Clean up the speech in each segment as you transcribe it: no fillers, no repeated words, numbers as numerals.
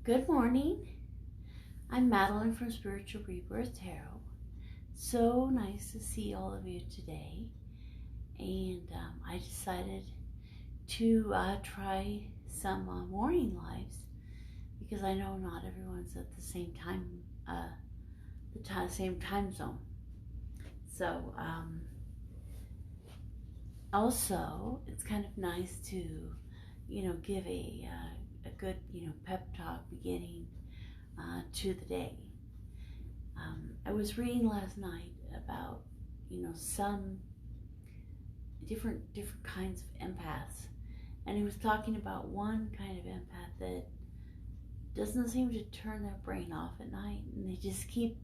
Good morning. I'm Madelyn from Spiritual Rebirth Tarot. So nice to see all of you today. And I decided to try some morning lives because I know not everyone's at the same time, same time zone. So also it's kind of nice to, give a good, pep talk beginning to the day. I was reading last night about, some different kinds of empaths, and he was talking about one kind of empath that doesn't seem to turn their brain off at night, and they just keep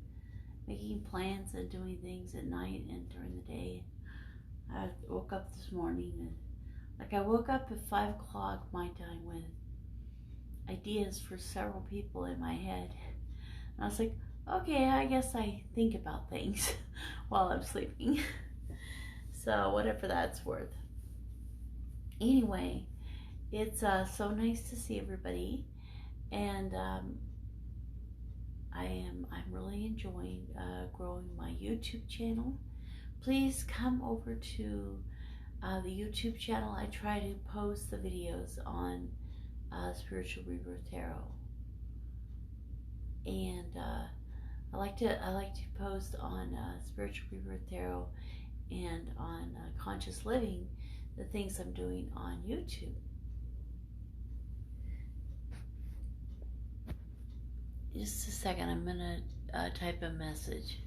making plans and doing things at night and during the day. I woke up this morning and I woke up at 5 o'clock my time with ideas for several people in my head. And I was like, okay, I guess I think about things while I'm sleeping. So whatever that's worth. Anyway, it's so nice to see everybody, and I'm really enjoying growing my YouTube channel. Please come over to the YouTube channel. I try to post the videos on Spiritual Rebirth Tarot, and I like to post on Spiritual Rebirth Tarot and on Conscious Living the things I'm doing on YouTube. Just a second, I'm gonna type a message.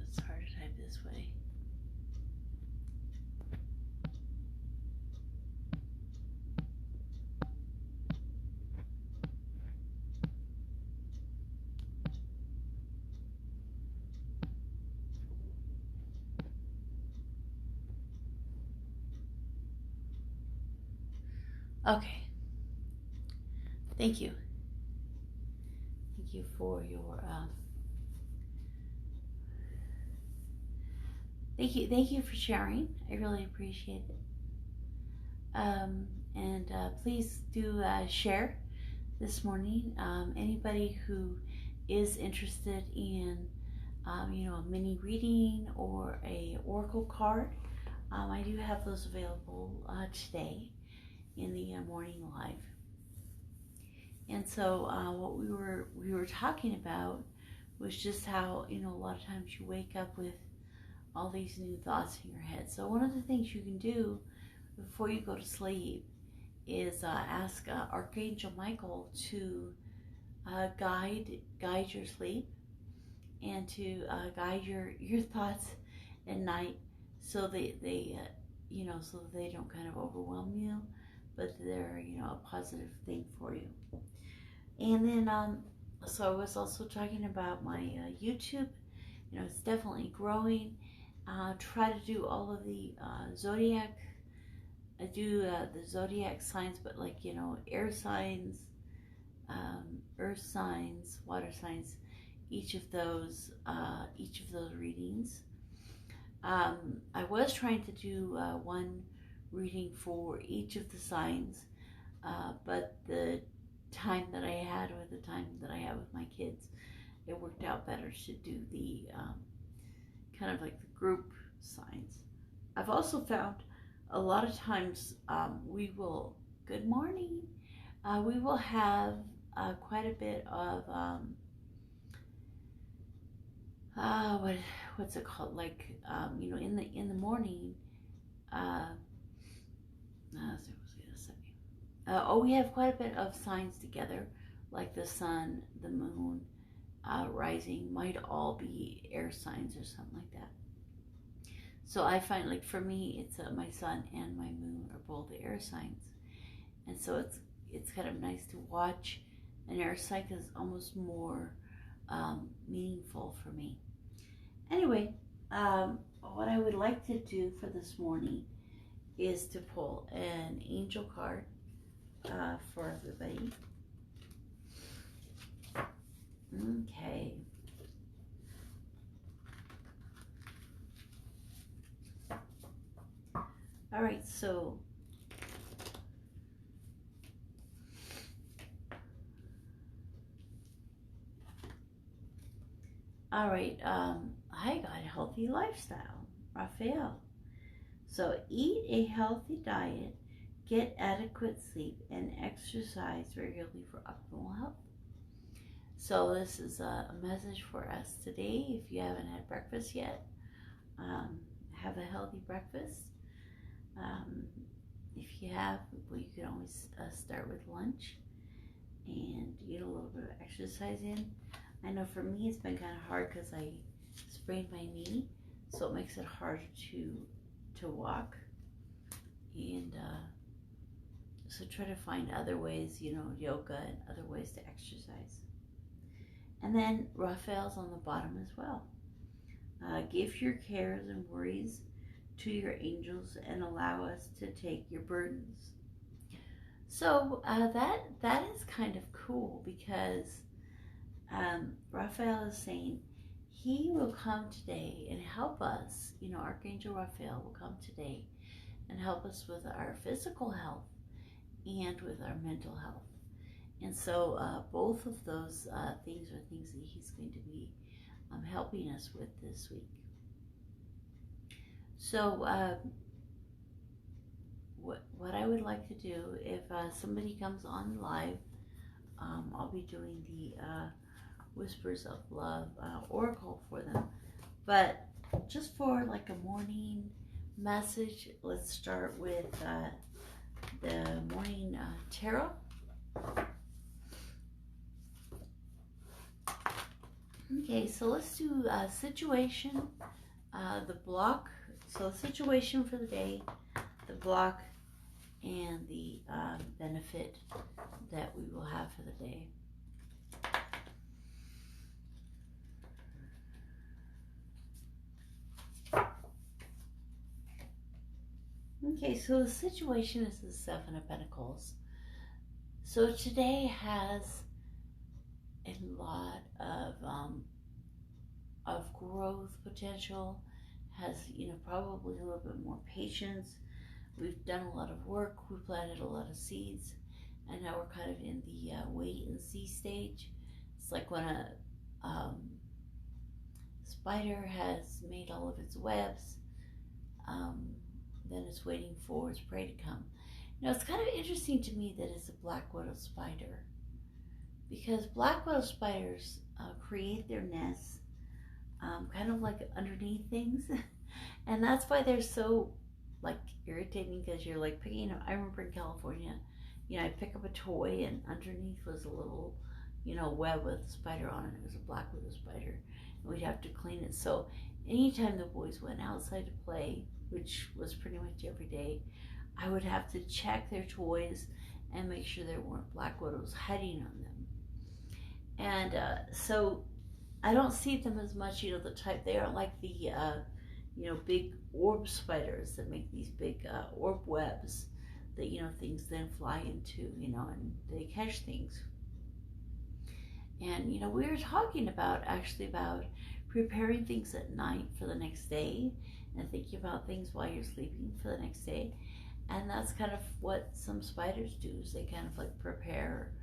It's hard to type this way. Okay. Thank you. Thank you for your thank you for sharing. I really appreciate it. And please do share this morning. Anybody who is interested in a mini reading or a oracle card, I do have those available today in the morning live. And so what we were talking about was just how a lot of times you wake up with all these new thoughts in your head. So one of the things you can do before you go to sleep is ask Archangel Michael to guide your sleep and to guide your thoughts at night, so they so that they don't kind of overwhelm you, but they're a positive thing for you. And then so I was also talking about my YouTube. It's definitely growing. Try to do all of the zodiac. I do the zodiac signs, but like air signs, earth signs, water signs, each of those readings. I was trying to do one reading for each of the signs, but the time that I had, or the time that I had with my kids, it worked out better to do the kind of like the group signs. I've also found a lot of times we will, good morning, we will have quite a bit of what's it called, like in the morning, we have quite a bit of signs together, like the sun, the moon, rising, might all be air signs or something like that. So I find, like, for me, it's my sun and my moon are both air signs, and so it's kind of nice to watch an air sign because it's almost more meaningful for me. Anyway, what I would like to do for this morning is to pull an angel card for everybody. Okay. All right, so I got a healthy lifestyle, Raphael. So eat a healthy diet, get adequate sleep, and exercise regularly for optimal health. So this is a message for us today. If you haven't had breakfast yet, have a healthy breakfast. If you have, well, you can always start with lunch and get a little bit of exercise in. I know for me it's been kind of hard because I sprained my knee, so it makes it harder to walk. And so try to find other ways, yoga and other ways to exercise. And then Raphael's on the bottom as well. Give your cares and worries to your angels and allow us to take your burdens. So that is kind of cool because Raphael is saying he will come today and help us. Archangel Raphael will come today and help us with our physical health and with our mental health. And so both of those things are things that he's going to be helping us with this week. So what I would like to do, if somebody comes on live, I'll be doing the Whispers of Love Oracle for them. But just for like a morning message, let's start with the morning tarot. Okay, so let's do situation, the block. So situation for the day, the block, and the benefit that we will have for the day. Okay, so the situation is the Seven of Pentacles. So today has a lot of growth potential, has probably a little bit more patience. We've done a lot of work, we planted a lot of seeds, and now we're kind of in the wait and see stage. It's like when a spider has made all of its webs, then it's waiting for its prey to come. Now it's kind of interesting to me that it's a black widow spider, because black widow spiders create their nests kind of like underneath things, and that's why they're so like irritating, because you're like picking up. I remember in California, I'd pick up a toy and underneath was a little web with a spider on it. It was a black widow spider, and we'd have to clean it. So anytime the boys went outside to play, which was pretty much every day, I would have to check their toys and make sure there weren't black widows hiding on them. And so I don't see them as much, the type, they aren't like the, big orb spiders that make these big orb webs that, things then fly into, and they catch things. And, we were talking about preparing things at night for the next day and thinking about things while you're sleeping for the next day. And that's kind of what some spiders do, is they kind of like prepare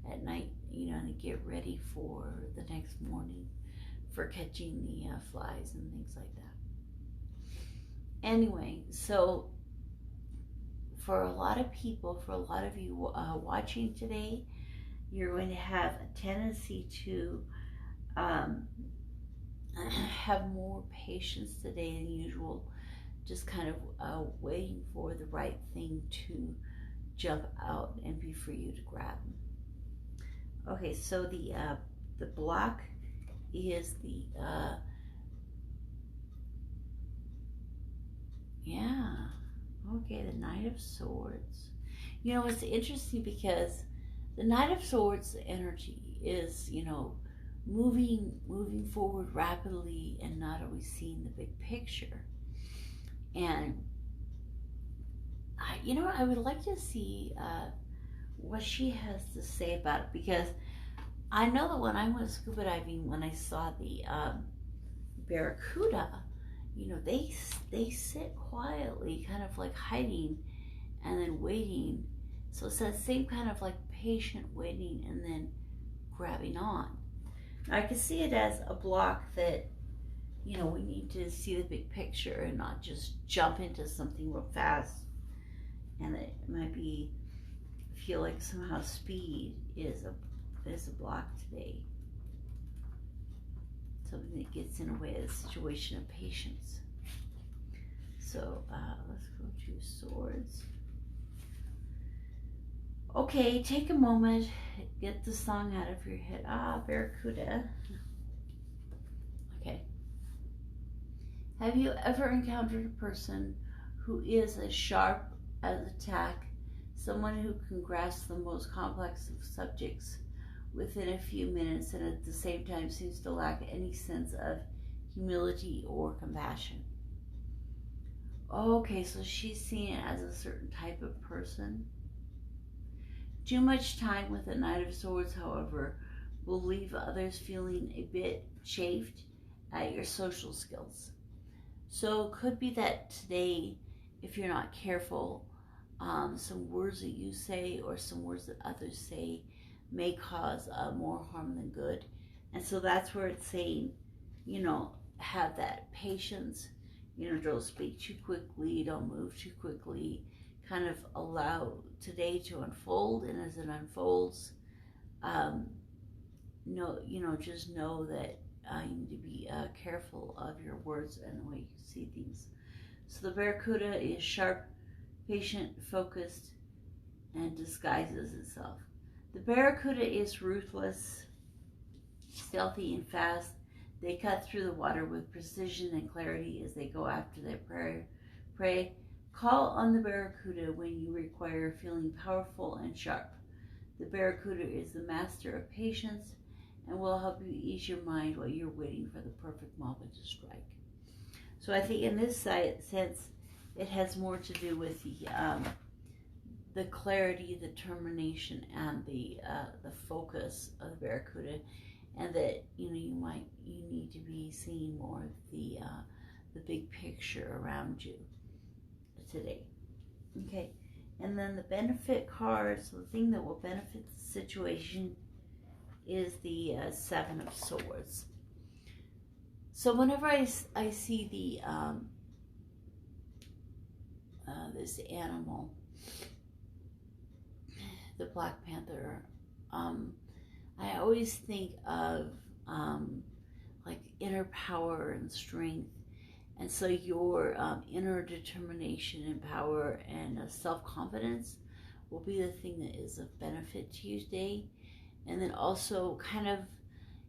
at night, and get ready for the next morning for catching the flies and things like that. Anyway, so for a lot of people, for a lot of you watching today, you're going to have a tendency to have more patience today than usual, just kind of waiting for the right thing to jump out and be for you to grab. Okay, so the block is the the Knight of Swords. It's interesting because the Knight of Swords energy is moving forward rapidly and not always seeing the big picture. And I would like to see what she has to say about it, because I know that when I went scuba diving, when I saw the barracuda, they sit quietly, kind of like hiding and then waiting. So it's that same kind of like patient waiting and then grabbing on. Now, I can see it as a block that, we need to see the big picture and not just jump into something real fast. And it might feel like somehow speed is a block today. Something that gets in the way of the situation of patience. So let's go to Swords. Okay, take a moment, get the song out of your head. Barracuda. Okay. Have you ever encountered a person who is as sharp as a tack, someone who can grasp the most complex of subjects within a few minutes and at the same time seems to lack any sense of humility or compassion? Okay, so she's seen it as a certain type of person. Too much time with the Knight of Swords, however, will leave others feeling a bit chafed at your social skills. So it could be that today, if you're not careful, some words that you say or some words that others say may cause more harm than good. And so that's where it's saying, have that patience, don't speak too quickly, don't move too quickly, kind of allow today to unfold. And as it unfolds, just know that you need to be careful of your words and the way you see things. So the Barracuda is sharp, patient, focused, and disguises itself. The Barracuda is ruthless, stealthy, and fast. They cut through the water with precision and clarity as they go after their prey. Call on the Barracuda when you require feeling powerful and sharp. The Barracuda is the master of patience and will help you ease your mind while you're waiting for the perfect moment to strike. So I think in this sense, it has more to do with the clarity, the determination, and the focus of the Barracuda, and that you need to be seeing more of the big picture around you today. Okay, and then the benefit cards. So the thing that will benefit the situation is the Seven of Swords. So whenever I see the this animal, the Black Panther, I always think of like inner power and strength. And so your inner determination and power and self-confidence will be the thing that is of benefit to you today. And then also kind of,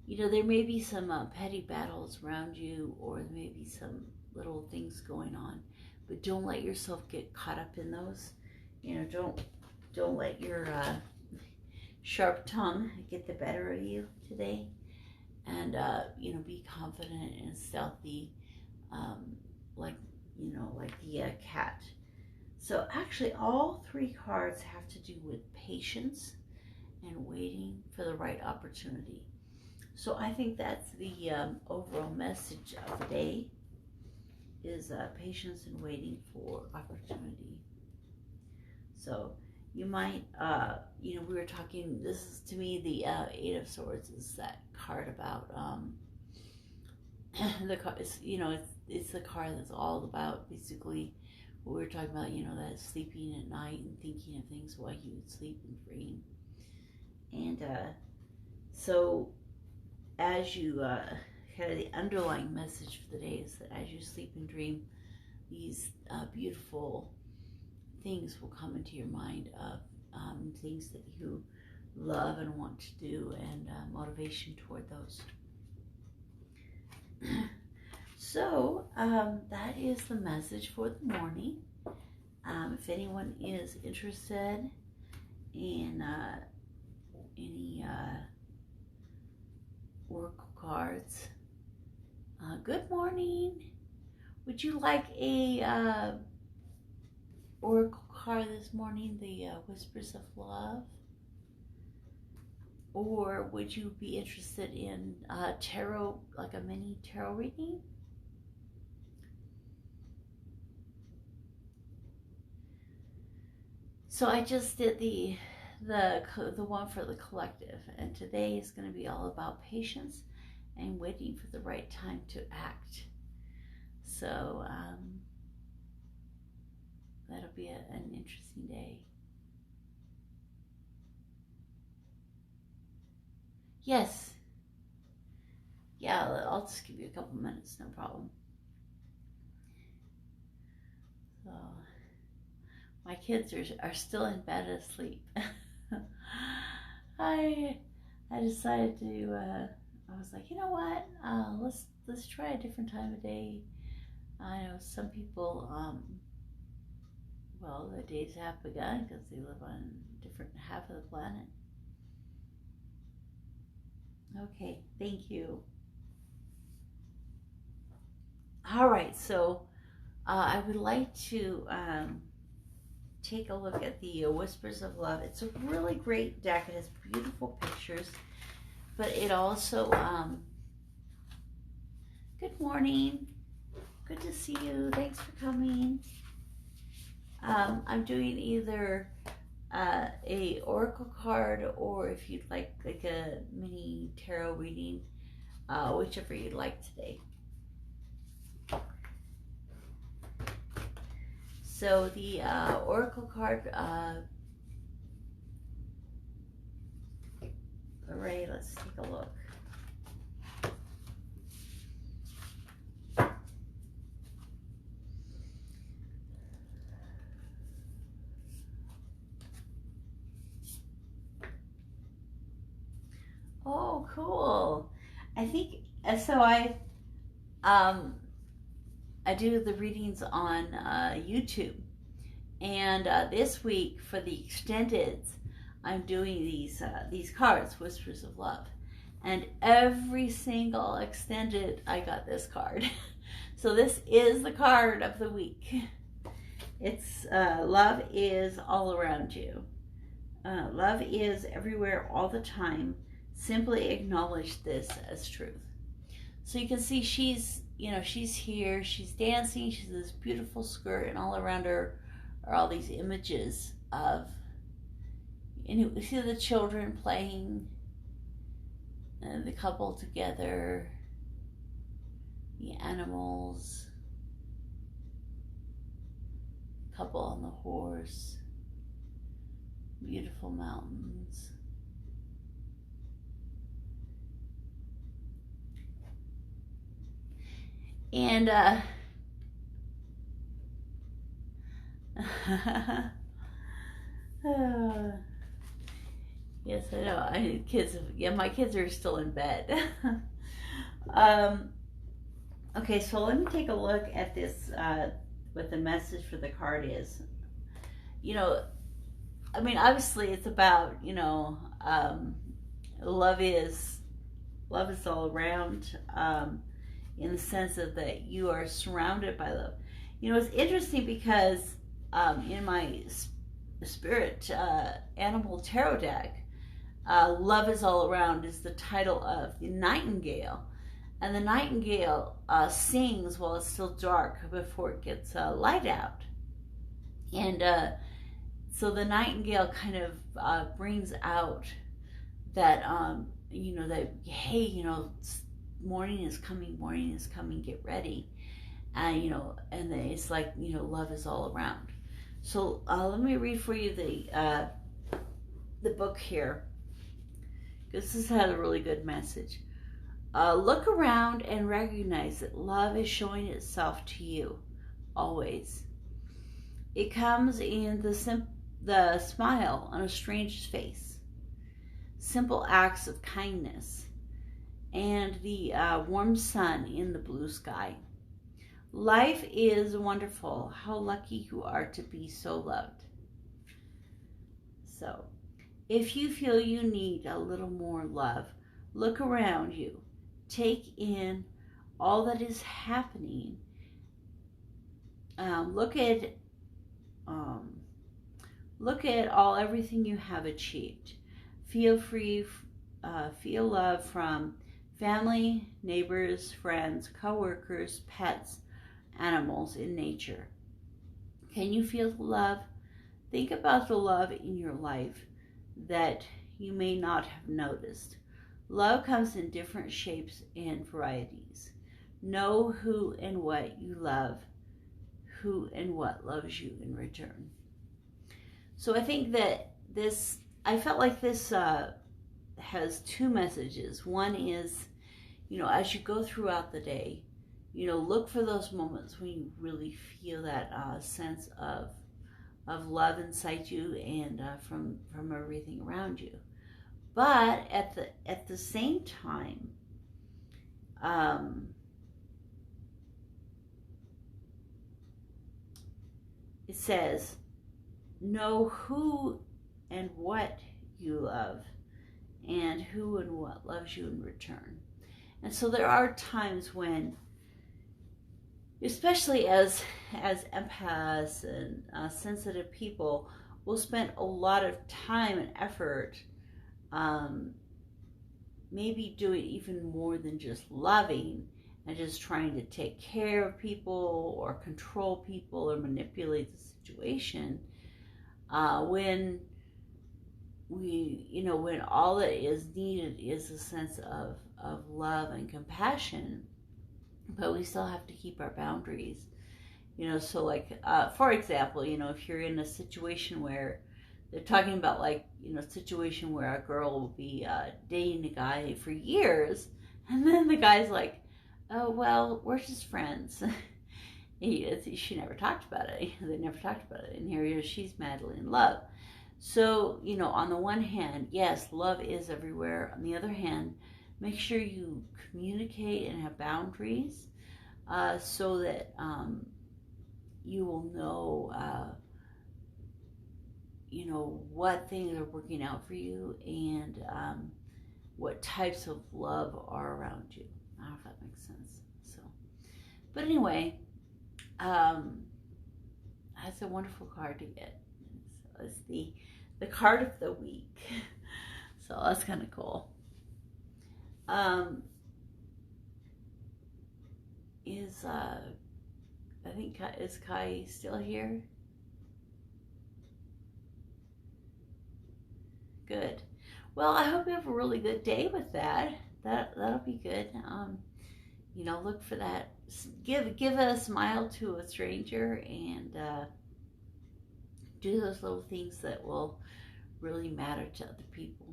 there may be some petty battles around you, or there may be some little things going on, but don't let yourself get caught up in those. Don't let your sharp tongue get the better of you today. And, be confident and stealthy, like the cat. So actually all three cards have to do with patience and waiting for the right opportunity. So I think that's the overall message of the day, is patience and waiting for opportunity. So you might, we were talking, this is to me the Eight of Swords is that card about, the card, it's the card that's all about basically what we were talking about, that sleeping at night and thinking of things while you would sleep and dream. And so as you, kind of the underlying message for the day is that as you sleep and dream, these beautiful things will come into your mind of things that you love and want to do, and motivation toward those. So that is the message for the morning. If anyone is interested in any oracle cards, good morning. Would you like a oracle card this morning, the Whispers of Love? Or would you be interested in tarot, like a mini tarot reading? So I just did the one for the collective, and today is going to be all about patience and waiting for the right time to act. So that'll be an interesting day. Yes. Yeah, I'll just give you a couple minutes, no problem. So, my kids are still in bed asleep. I decided to. I was like, you know what? Let's try a different time of day. I know some people. Well, the days have begun because they live on a different half of the planet. Okay, thank you. All right, so I would like to take a look at the Whispers of Love. It's a really great deck. It has beautiful pictures, but it also, good morning. Good to see you. Thanks for coming. I'm doing either a oracle card, or if you'd like a mini tarot reading, whichever you'd like today. So the oracle card, alright, let's take a look. Oh, cool. I think, so I do the readings on YouTube, and this week for the extendeds, I'm doing these cards, Whispers of Love, and every single extended I got this card. So this is the card of the week. It's love is all around you. Love is everywhere all the time. Simply acknowledge this as truth. So you can see she's here, she's dancing, she's this beautiful skirt, and all around her are all these images of, and you see the children playing, and the couple together, the animals, couple on the horse, beautiful mountains. And yes, I know. My kids are still in bed. Okay, so let me take a look at this. What the message for the card is. Obviously, it's about love is all around. In the sense of that you are surrounded by love. It's interesting because in my spirit animal tarot deck, Love is All Around is the title of the nightingale. And the nightingale sings while it's still dark before it gets light out. And so the nightingale kind of brings out that, that, hey, morning is coming, get ready. And it's like, love is all around. So let me read for you the book here, because this has a really good message. Look around and recognize that love is showing itself to you, always. It comes in the smile on a stranger's face, simple acts of kindness, and the warm sun in the blue sky. Life is wonderful. How lucky you are to be so loved. So, if you feel you need a little more love, look around you. Take in all that is happening. Look at everything you have achieved. Feel free. Feel love from family, neighbors, friends, co-workers, pets, animals in nature. Can you feel the love think about the love in your life that you may not have noticed. Love comes in different shapes and varieties. Know who and what you love, who and what loves you in return. So I think that I felt like this has two messages. One is, as you go throughout the day, look for those moments when you really feel that sense of love inside you and from everything around you. But at the same time, it says, know who and what you love, and who and what loves you in return. And so there are times when, especially as empaths and sensitive people, we'll spend a lot of time and effort maybe doing even more than just loving and just trying to take care of people or control people or manipulate the situation, when when all that is needed is a sense of love and compassion, but we still have to keep our boundaries. So like, for example, if you're in a situation where they're talking about, like, a situation where a girl will be dating a guy for years, and then the guy's like, oh, well, we're just friends. She never talked about it. They never talked about it. And here she's madly in love. So, on the one hand, yes, love is everywhere. On the other hand, make sure you communicate and have boundaries so that you will know, what things are working out for you and what types of love are around you. I don't know if that makes sense. So, but anyway, that's a wonderful card to get. So it's the card of the week. So that's kind of cool. Is Kai still here? Good. Well, I hope you have a really good day with that. That'll be good. Look for that. Give a smile to a stranger and do those little things that will really matter to other people.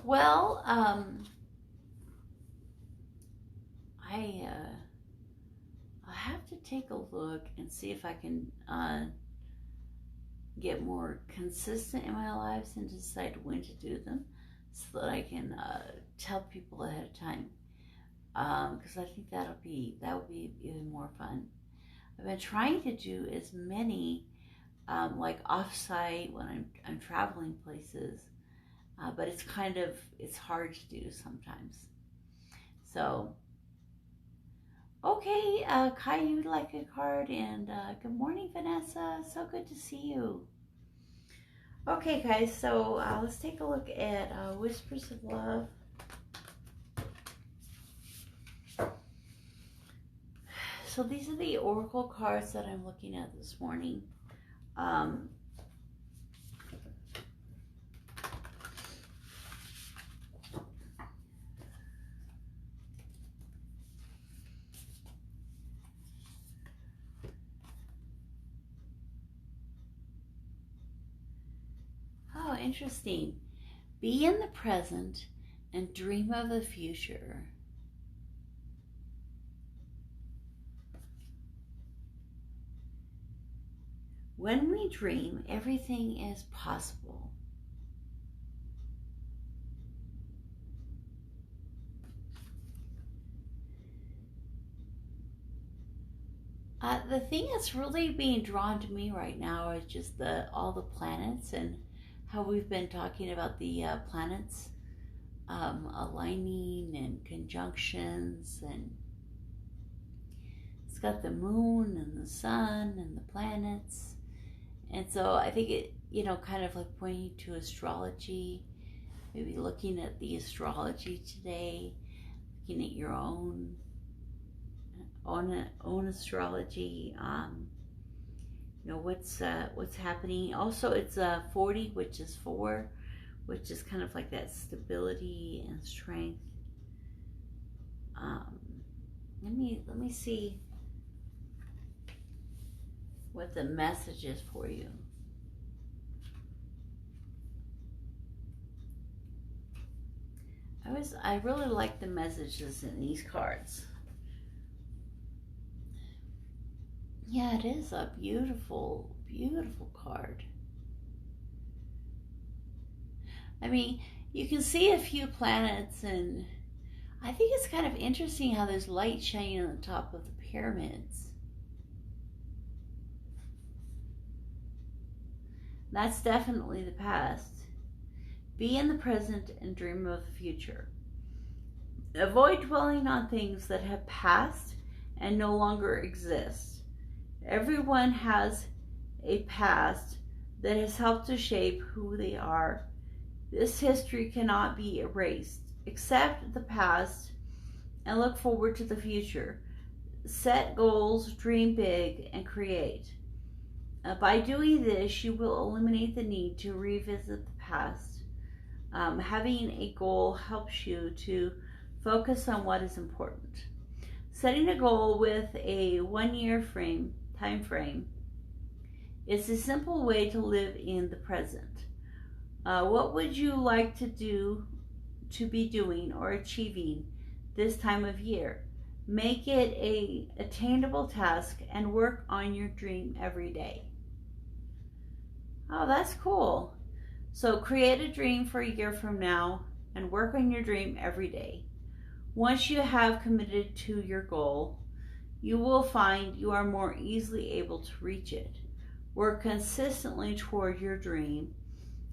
Well, I'll have to take a look and see if I can get more consistent in my lives and decide when to do them, so that I can tell people ahead of time. Because I think that would be even more fun. I've been trying to do as many like off-site when I'm traveling places. But it's hard to do sometimes. So, okay, Kai, you'd like a card, and good morning, Vanessa. So good to see you. Okay, guys, so let's take a look at Whispers of Love. So these are the oracle cards that I'm looking at this morning. Oh, interesting. Be in the present and dream of the future. When we dream, everything is possible. The thing that's really being drawn to me right now is just all the planets and how we've been talking about the planets aligning and conjunctions, and it's got the moon and the sun and the planets. And so I think it, kind of like pointing to astrology, maybe looking at the astrology today, looking at your own astrology, what's happening. Also, it's 40, which is 4, which is kind of like that stability and strength. Let me see what the message is for you. I really like the messages in these cards. Yeah, it is a beautiful, beautiful card. I mean, you can see a few planets, and I think it's kind of interesting how there's light shining on the top of the pyramids. That's definitely the past. Be in the present and dream of the future. Avoid dwelling on things that have passed and no longer exist. Everyone has a past that has helped to shape who they are. This history cannot be erased. Accept the past and look forward to the future. Set goals, dream big, and create. By doing this, you will eliminate the need to revisit the past. Having a goal helps you to focus on what is important. Setting a goal with a 1-year time frame is a simple way to live in the present. What would you like to be doing or achieving this time of year? Make it a attainable task and work on your dream every day. Oh, that's cool. So create a dream for a year from now and work on your dream every day. Once you have committed to your goal, you will find you are more easily able to reach it. Work consistently toward your dream,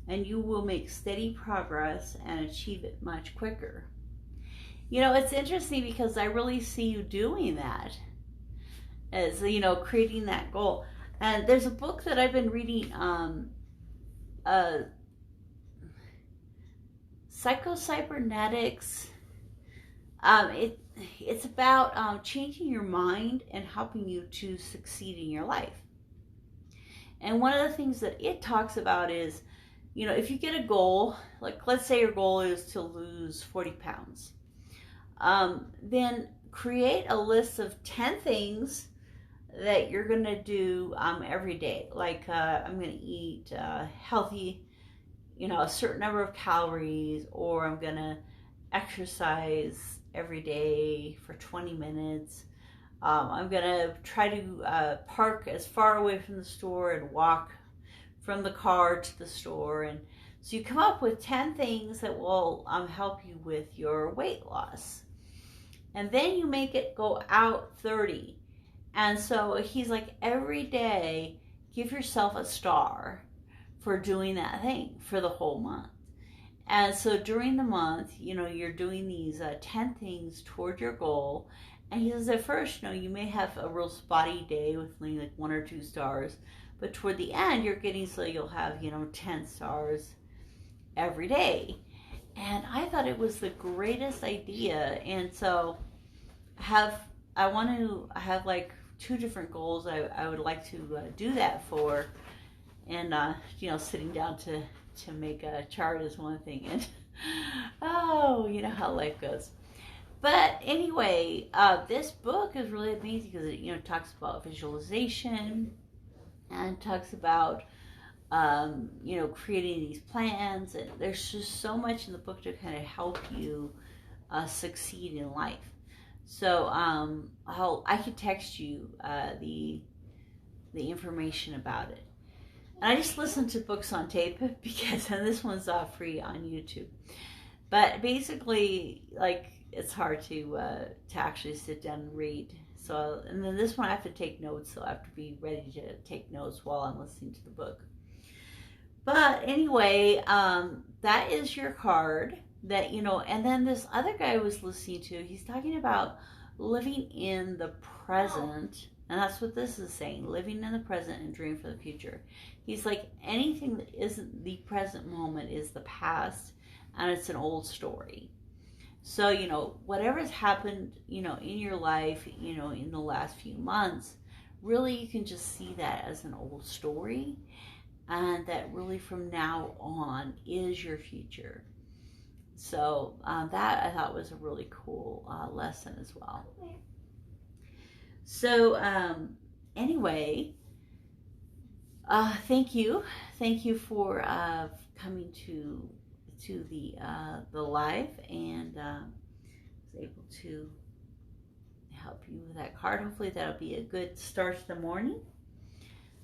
and you will make steady progress and achieve it much quicker. It's interesting because I really see you doing that, as creating that goal. And there's a book that I've been reading, Psycho-Cybernetics. It's about changing your mind and helping you to succeed in your life. And one of the things that it talks about is, if you get a goal, like let's say your goal is to lose 40 pounds, then create a list of 10 things that you're going to do every day. Like I'm going to eat healthy, a certain number of calories, or I'm going to exercise every day for 20 minutes. I'm going to try to park as far away from the store and walk from the car to the store. And so you come up with 10 things that will help you with your weight loss. And then you make it go out 30. And so he's like, every day, give yourself a star for doing that thing for the whole month. And so during the month, you're doing these 10 things toward your goal. And he says at first, you may have a real spotty day with only like 1 or 2 stars. But toward the end, you're getting so you'll have, 10 stars every day. And I thought it was the greatest idea. And so I want to have like 2 different goals I would like to do that for. And, sitting down to make a chart is one thing. And, oh, you know how life goes. But anyway, this book is really amazing because it, talks about visualization and talks about, creating these plans. And there's just so much in the book to kind of help you succeed in life. So I could text you the information about it. And I just listen to books on tape because this one's free on YouTube. But basically, like, it's hard to actually sit down and read. So, and then this one I have to take notes, so I have to be ready to take notes while I'm listening to the book. But anyway, that is your card that, you know, and then this other guy I was listening to, he's talking about living in the present. And that's what this is saying, living in the present and dream for the future. He's like, anything that isn't the present moment is the past, and it's an old story. So, you know, whatever's happened, you know, in your life, you know, in the last few months, really you can just see that as an old story, and that really from now on is your future. So that I thought was a really cool lesson as well. So anyway, thank you for coming to the live, and was able to help you with that card. Hopefully that'll be a good start to the morning.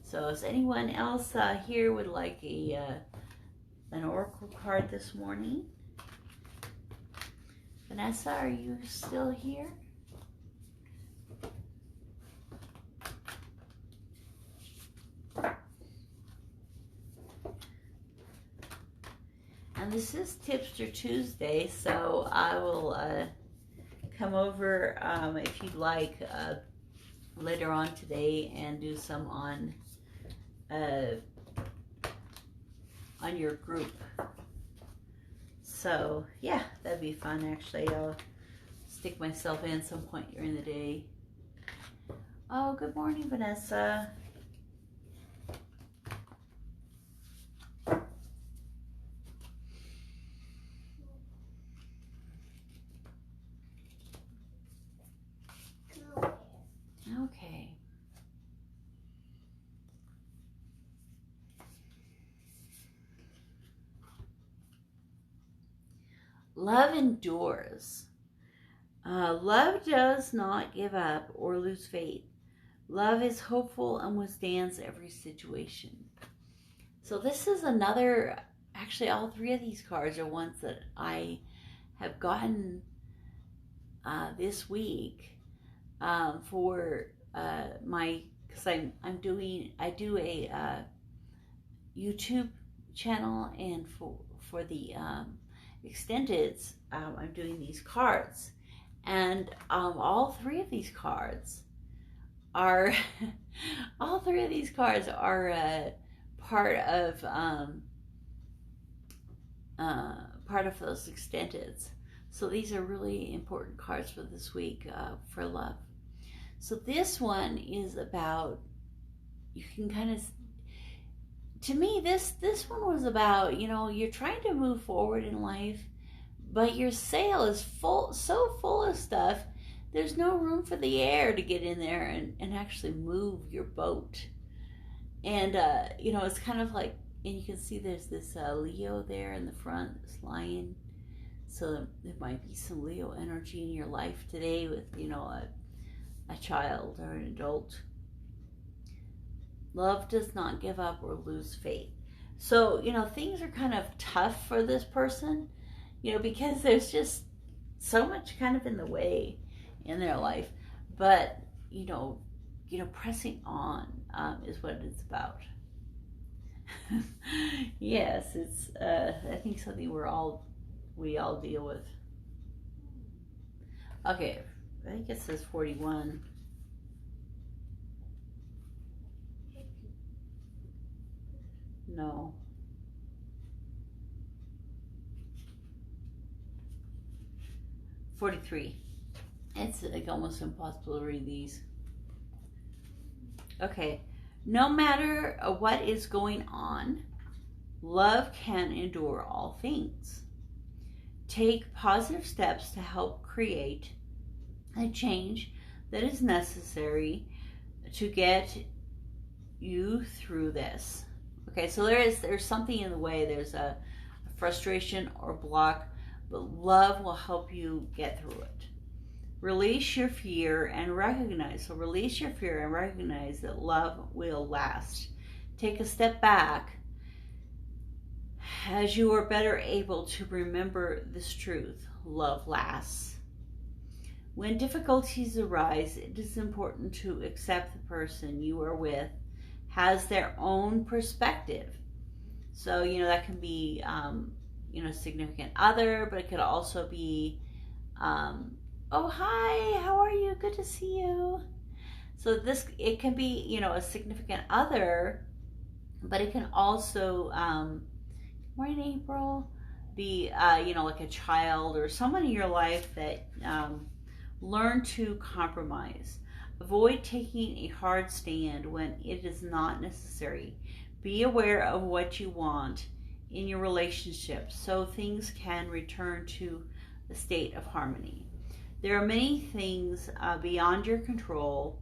So is anyone else here would like an oracle card this morning? Vanessa, are you still here? And this is Tipster Tuesday, so I will come over if you'd like later on today and do some on your group. So yeah, that'd be fun. Actually, I'll stick myself in some point during the day. Oh, good morning, Vanessa. Okay. Love endures. Love does not give up or lose faith. Love is hopeful and withstands every situation. So this is another, actually all three of these cards are ones that I have gotten this week for my, because I do a YouTube channel, and for the extendeds, I'm doing these cards, and all three of these cards are part of those extendeds. So these are really important cards for this week for love. So this one is about, you can kind of, to me, this one was about, you know, you're trying to move forward in life, but your sail is so full of stuff, there's no room for the air to get in there and actually move your boat. And, you know, it's kind of like, and you can see there's this Leo there in the front, this lion. So there might be some Leo energy in your life today with, you know, a child or an adult. Love does not give up or lose faith. So, you know, things are kind of tough for this person, you know, because there's just so much kind of in the way in their life. But, you know, pressing on is what it's about. Yes, it's, I think something we all deal with. Okay, I think it says 41. No. $43. It's like almost impossible to read these. Okay. No matter what is going on, love can endure all things. Take positive steps to help create a change that is necessary to get you through this. Okay, so there's something in the way. There's a frustration or block, but love will help you get through it. Release your fear and recognize. So release your fear and recognize that love will last. Take a step back as you are better able to remember this truth. Love lasts. When difficulties arise, it is important to accept the person you are with has their own perspective. So, that can be, significant other, but it could also be, oh, hi, how are you? Good to see you. So it can be, a significant other, but it can also, morning, April, be, like a child or someone in your life that learn to compromise. Avoid taking a hard stand when it is not necessary. Be aware of what you want in your relationship so things can return to a state of harmony. There are many things beyond your control,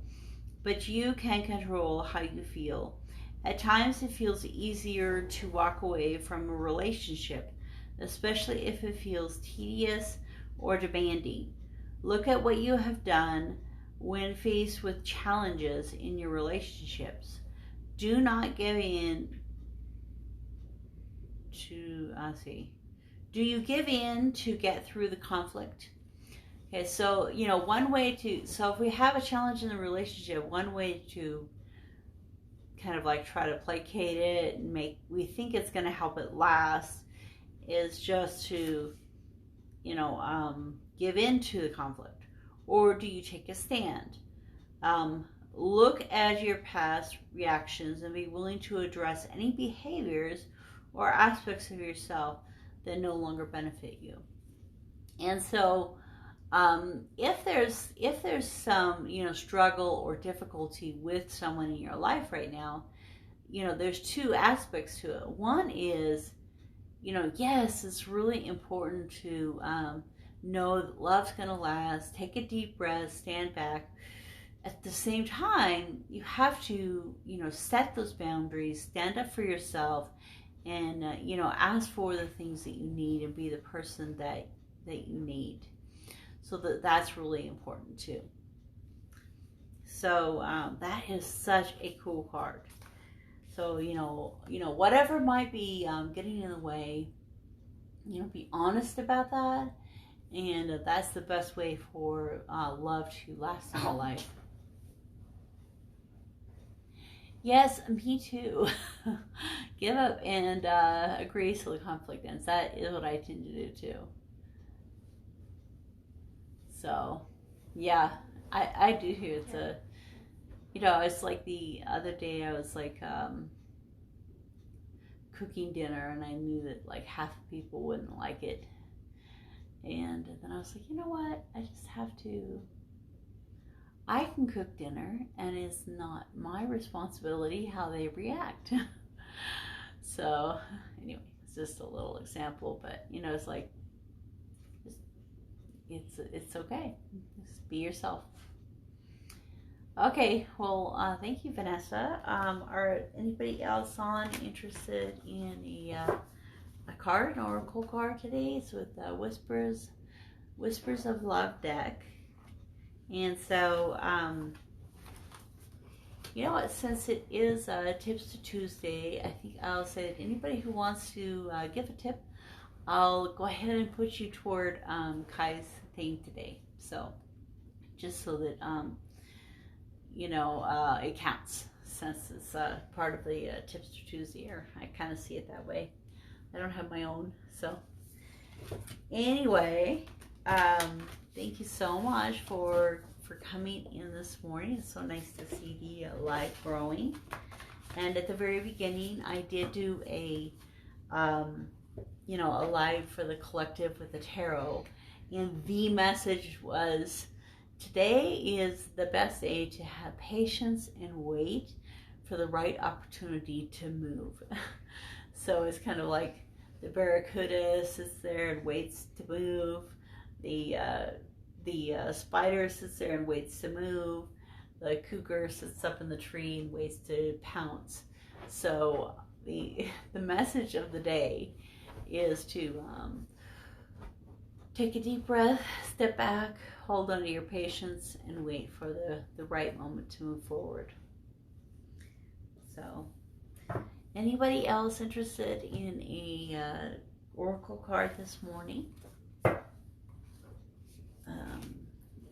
but you can control how you feel. At times it feels easier to walk away from a relationship, especially if it feels tedious or demanding. Look at what you have done when faced with challenges in your relationships. Do not give in to, do you give in to get through the conflict? Okay, so, one way so if we have a challenge in the relationship, one way to kind of like try to placate it and we think it's going to help it last is just to, give in to the conflict. Or do you take a stand? Look at your past reactions and be willing to address any behaviors or aspects of yourself that no longer benefit you. And so if there's some struggle or difficulty with someone in your life right now, there's two aspects to it. One is, yes, it's really important to know that love's going to last. Take a deep breath, stand back. At the same time, you have to set those boundaries, stand up for yourself, and ask for the things that you need and be the person that you need. So that's really important too. So that is such a cool card. So whatever might be getting in the way, be honest about that, and that's the best way for love to last in your life. Yes, me too. Give up and agree so the conflict ends. That is what I tend to do too. So, yeah, I do hear it's a, it's like the other day I was like cooking dinner and I knew that like half the people wouldn't like it. And then I was like, you know what? I can cook dinner and it's not my responsibility how they react. So, anyway, it's just a little example, but it's like, it's okay. Just be yourself. Okay, well, thank you, Vanessa. Are anybody else interested in a card, an oracle card today? It's with Whispers of Love deck. And so, since it is Tips to Tuesday, I think I'll say that anybody who wants to give a tip, I'll go ahead and put you toward Kai's thing today. So, just so that, it counts, since it's part of the Tips to Tuesday, or I kind of see it that way. I don't have my own, so. Anyway, thank you so much for coming in this morning. It's so nice to see the light growing. And at the very beginning, I did do a live for the collective with the tarot. And the message was, today is the best day to have patience and wait for the right opportunity to move. So it's kind of like the barracuda sits there and waits to move. The spider sits there and waits to move. The cougar sits up in the tree and waits to pounce. So the message of the day is to take a deep breath, step back, hold on to your patience, and wait for the right moment to move forward. So, anybody else interested in a oracle card this morning?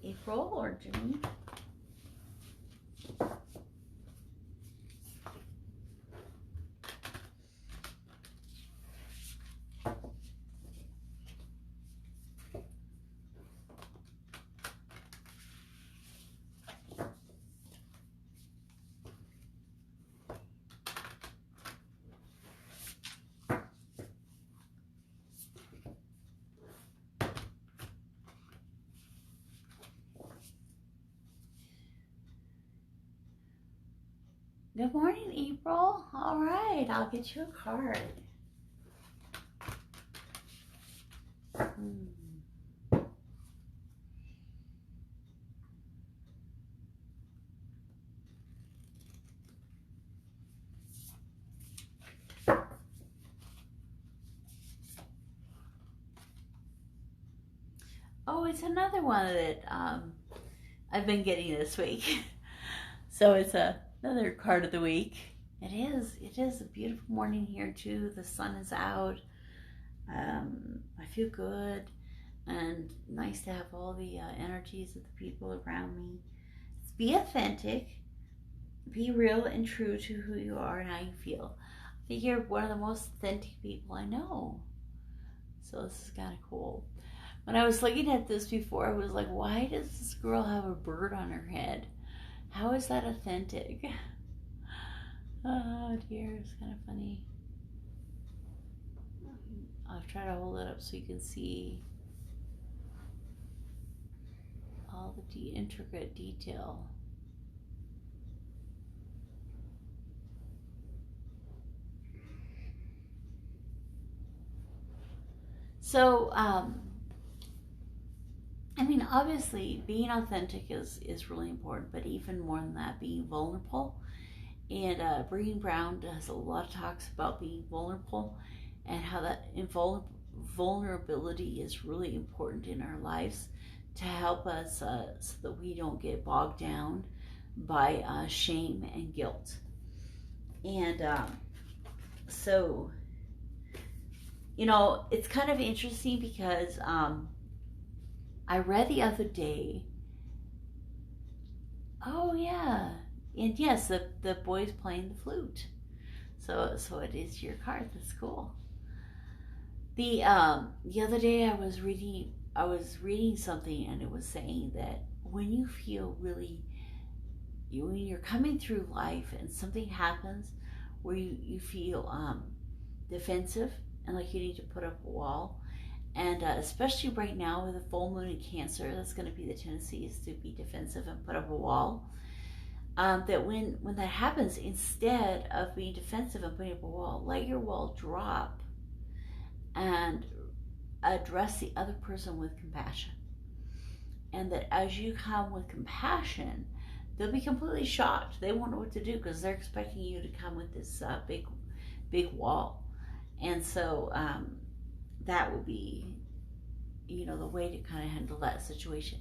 April or June? Good morning, April. All right, I'll get you a card. Oh, it's another one that I've been getting this week. So it's another card of the week. It is a beautiful morning here too. The sun is out. I feel good and nice to have all the energies of the people around me. Be authentic, be real and true to who you are and how you feel. I think you're one of the most authentic people I know. So this is kind of cool. When I was looking at this before, I was like, why does this girl have a bird on her head? How is that authentic? Oh dear, it's kind of funny. I'll try to hold it up so you can see all the intricate detail. So, I mean, obviously, being authentic is really important, but even more than that, being vulnerable. And Brené Brown does a lot of talks about being vulnerable and how that vulnerability is really important in our lives to help us so that we don't get bogged down by shame and guilt. And so, you know, it's kind of interesting because I read the other day, oh yeah, and yes, the boy's playing the flute. So it is your card. That's cool. The other day I was reading something, and it was saying that when you feel really, when you're coming through life and something happens where you feel defensive and like you need to put up a wall, and especially right now with the full moon in Cancer, that's going to be the tendency, is to be defensive and put up a wall. That when that happens, instead of being defensive and putting up a wall, let your wall drop and address the other person with compassion. And that as you come with compassion, they'll be completely shocked. They won't know what to do because they're expecting you to come with this big wall. And so that will be, you know, the way to kind of handle that situation.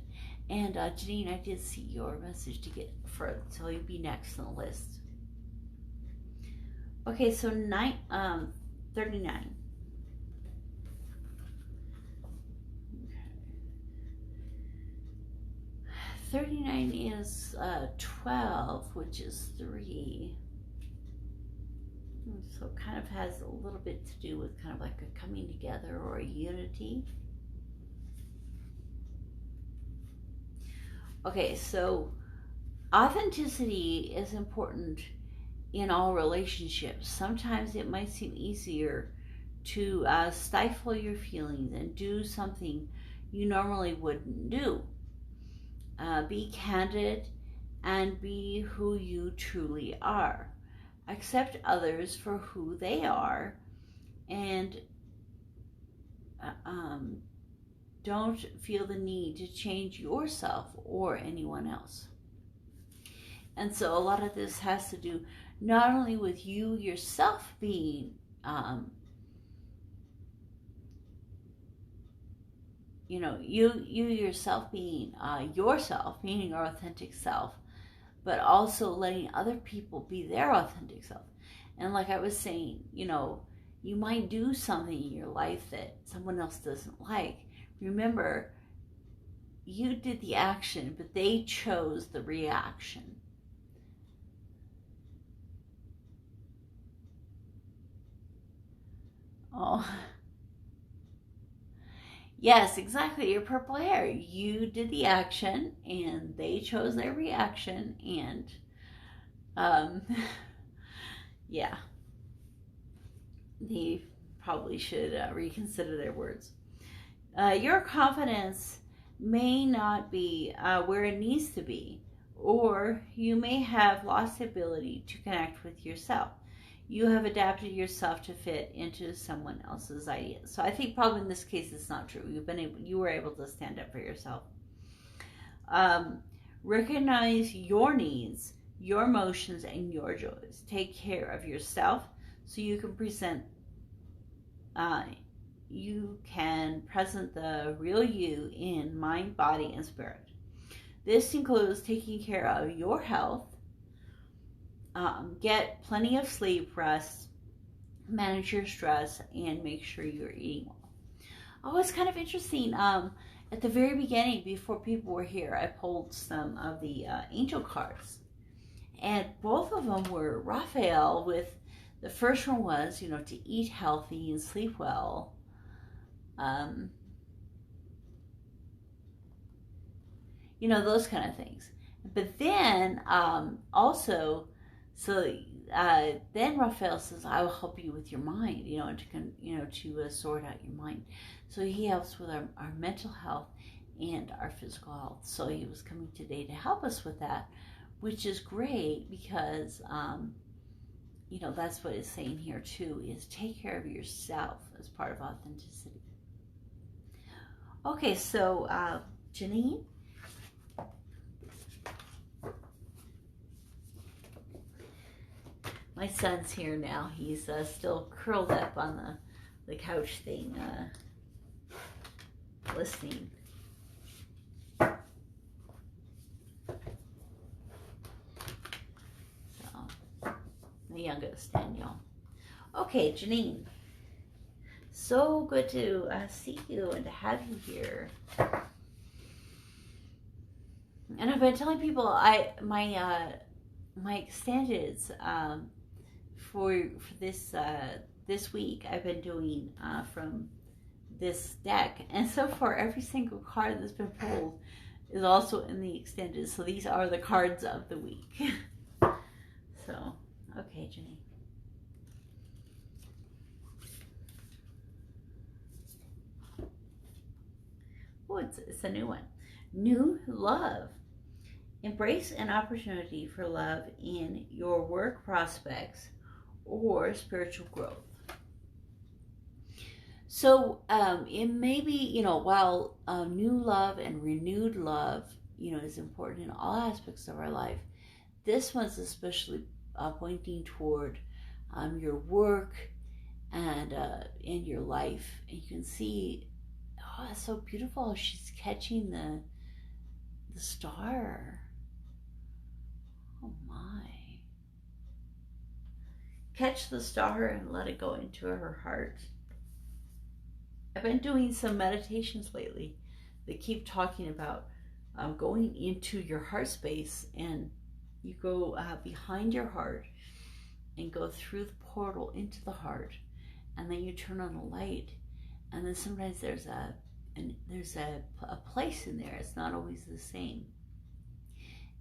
And Janine, I did see your message to get for, so you'll be next on the list. Okay, so 39. 39 is 12, which is 3. So it kind of has a little bit to do with kind of like a coming together or a unity. Okay, so authenticity is important in all relationships. Sometimes it might seem easier to stifle your feelings and do something you normally wouldn't do. Be candid and be who you truly are. Accept others for who they are, and don't feel the need to change yourself or anyone else. And so a lot of this has to do not only with you yourself being you know, you yourself being yourself, meaning your authentic self, but also letting other people be their authentic self. And like I was saying, you know, you might do something in your life that someone else doesn't like. Remember, you did the action, but they chose the reaction. Oh, yes, exactly. Your purple hair. You did the action, and they chose their reaction, and yeah, they probably should reconsider their words. Your confidence may not be where it needs to be, or you may have lost the ability to connect with yourself. You have adapted yourself to fit into someone else's ideas. So I think probably in this case it's not true. You were able to stand up for yourself. Recognize your needs, your emotions, and your joys. Take care of yourself so you can present the real you in mind, body, and spirit. This includes taking care of your health, get plenty of sleep, rest, manage your stress, and make sure you're eating well. Oh, it's kind of interesting. At the very beginning, before people were here, I pulled some of the angel cards. And both of them were Raphael with, the first one was, to eat healthy and sleep well. Those kind of things. But then also, then Raphael says, I will help you with your mind, to sort out your mind. So he helps with our mental health and our physical health. So he was coming today to help us with that, which is great because, that's what it's saying here too, is take care of yourself as part of authenticity. Okay, so Janine. My son's here now. He's still curled up on the couch thing, listening. So, the youngest, Daniel. Okay, Janine. So good to see you and to have you here. And I've been telling people my extendeds for this week I've been doing from this deck, and so far every single card that's been pulled is also in the extended. So these are the cards of the week. So okay, Jenny. Oh, it's a new one. New love. Embrace an opportunity for love in your work prospects or spiritual growth. So it may be, while new love and renewed love, is important in all aspects of our life, this one's especially pointing toward your work and in your life. And you can see, oh, it's so beautiful. She's catching the star. Oh my. Catch the star and let it go into her heart. I've been doing some meditations lately that keep talking about going into your heart space, and you go behind your heart and go through the portal into the heart, and then you turn on a light, and then sometimes there's a place in there. It's not always the same.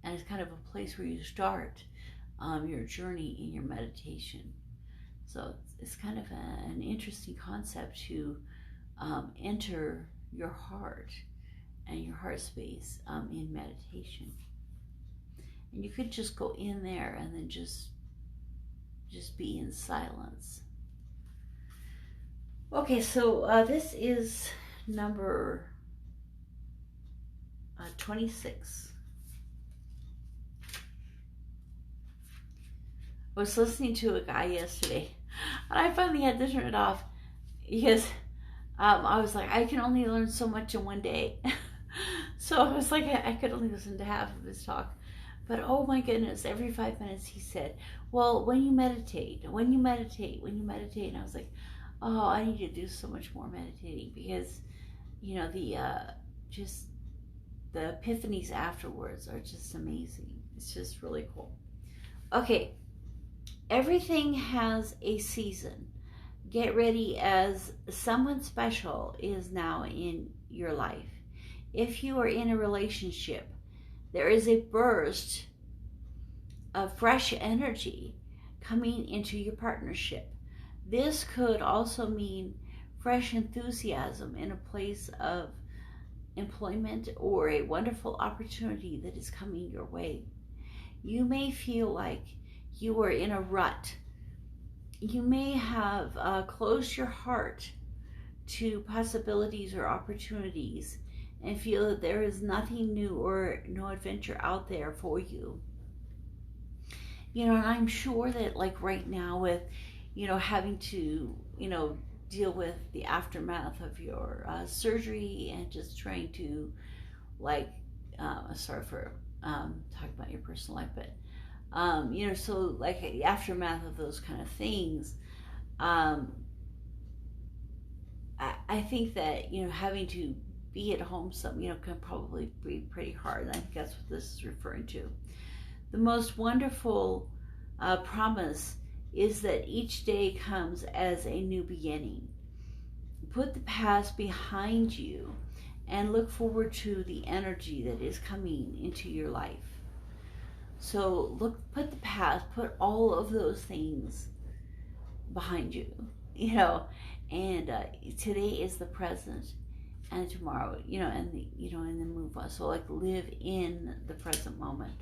And it's kind of a place where you start your journey in your meditation. So it's kind of an interesting concept to enter your heart and your heart space in meditation. And you could just go in there and then just be in silence. Okay, so this is number 26. I was listening to a guy yesterday, and I finally had to turn it off because I was like, I can only learn so much in one day. So I was like, I could only listen to half of his talk. But oh my goodness, every 5 minutes he said, well, when you meditate. And I was like, oh, I need to do so much more meditating because, just the epiphanies afterwards are just amazing. It's just really cool. Okay. Everything has a season. Get ready, as someone special is now in your life. If you are in a relationship, there is a burst of fresh energy coming into your partnership. This could also mean fresh enthusiasm in a place of employment or a wonderful opportunity that is coming your way. You may feel like you are in a rut. You may have closed your heart to possibilities or opportunities and feel that there is nothing new or no adventure out there for you. And I'm sure that like right now with, having to, deal with the aftermath of your surgery and just trying to like, sorry for talking about your personal life, but, so like the aftermath of those kind of things, I think that, having to be at home can probably be pretty hard. I think that's what this is referring to. The most wonderful promise is that each day comes as a new beginning. Put the past behind you and look forward to the energy that is coming into your life. So put the past, put all of those things behind you, and today is the present, and tomorrow, and then move on. So like live in the present moment.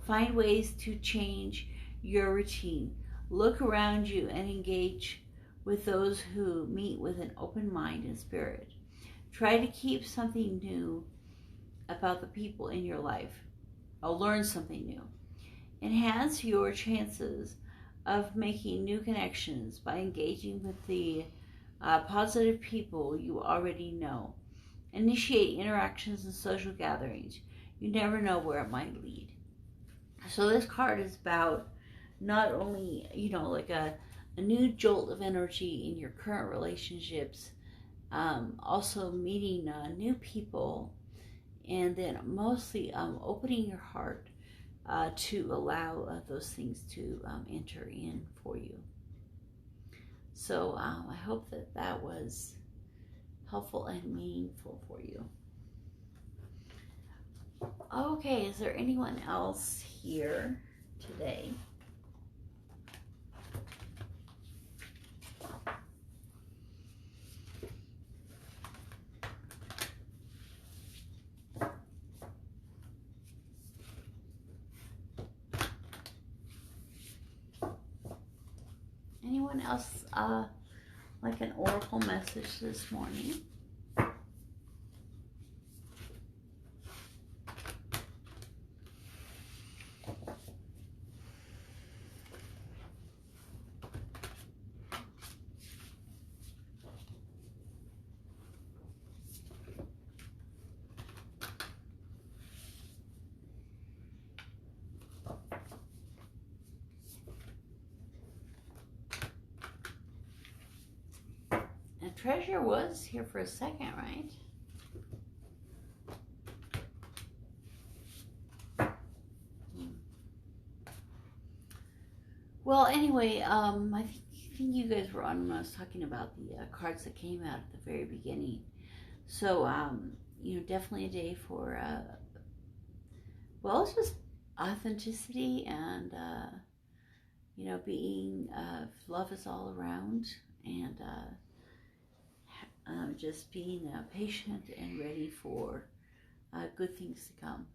Find ways to change your routine. Look around you and engage with those who meet with an open mind and spirit. Try to keep something new about the people in your life. Or learn something new. Enhance your chances of making new connections by engaging with the positive people you already know. Initiate interactions and social gatherings. You never know where it might lead. So this card is about not only, like a new jolt of energy in your current relationships, also meeting new people, and then mostly opening your heart to allow those things to enter in for you. So I hope that was helpful and meaningful for you. Okay, is there anyone else here today? Anyone else like an oracle message this morning? Treasure was here for a second, right? Well, anyway, I think you guys were on when I was talking about the cards that came out at the very beginning. So, definitely a day for, well, it's just authenticity and, being, love is all around, and just being patient and ready for good things to come.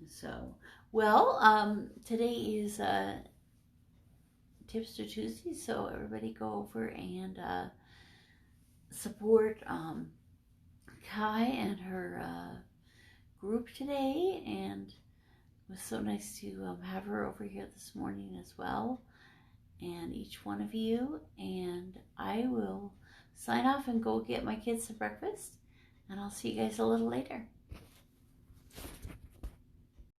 So, well, today is Tipster Tuesday, so everybody go over and support Kai and her group today, and it was so nice to have her over here this morning as well, and each one of you. And I will sign off and go get my kids some breakfast, and I'll see you guys a little later.